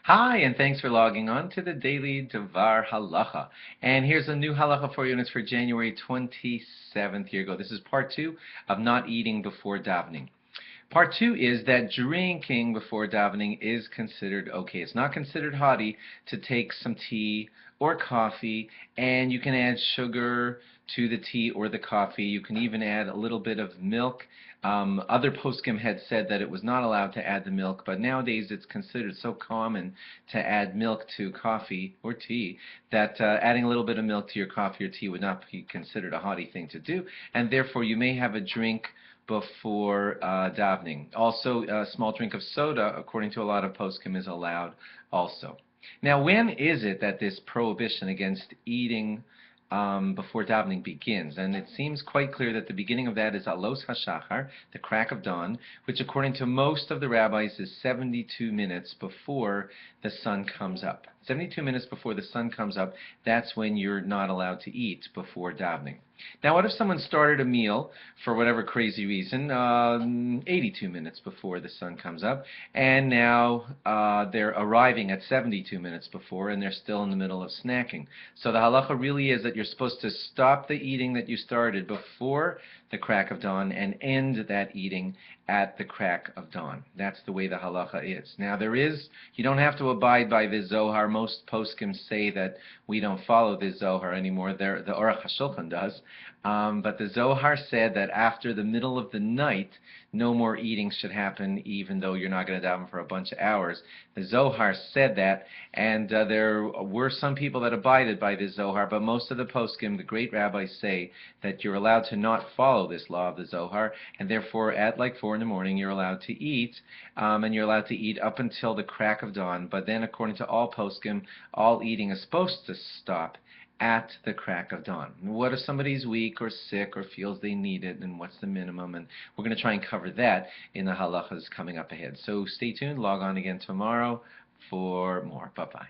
Hi, and thanks for logging on to the daily DVAR halacha. And here's a new halacha for you, and it's for January 27th. Here you go. This is part 2 of not eating before davening. Part 2 is that drinking before davening is considered okay. It's not considered haughty to take some tea or coffee, and you can add sugar to the tea or the coffee. You can even add a little bit of milk. Other poskim had said that it was not allowed to add the milk, but nowadays it's considered so common to add milk to coffee or tea that adding a little bit of milk to your coffee or tea would not be considered a haughty thing to do, and therefore you may have a drink before davening. Also, a small drink of soda, according to a lot of poskim, is allowed also. Now, when is it that this prohibition against eating before davening begins? And it seems quite clear that the beginning of that is alos hashachar, the crack of dawn, which according to most of the rabbis is 72 minutes before the sun comes up. 72 minutes before the sun comes up, that's when you're not allowed to eat before davening. Now, what if someone started a meal for whatever crazy reason 82 minutes before the sun comes up, and now they're arriving at 72 minutes before, and they're still in the middle of snacking? So the halacha really is that you're supposed to stop the eating that you started before the crack of dawn and end that eating at the crack of dawn. That's the way the halacha is. Now, you don't have to abide by the Zohar. Most poskim say that we don't follow the Zohar anymore. The Aruch HaShulchan does. But the Zohar said that after the middle of the night, no more eating should happen, even though you're not going to daven for a bunch of hours. The Zohar said that, and there were some people that abided by the Zohar, but most of the poskim, the great rabbis, say that you're allowed to not follow this law of the Zohar, and therefore at like 4 in the morning you're allowed to eat, and you're allowed to eat up until the crack of dawn. But then, according to all poskim, all eating is supposed to stop at the crack of dawn. What if somebody's weak or sick or feels they need it, and what's the minimum? And we're going to try and cover that in the halachas coming up ahead. So stay tuned, log on again tomorrow for more. Bye-bye.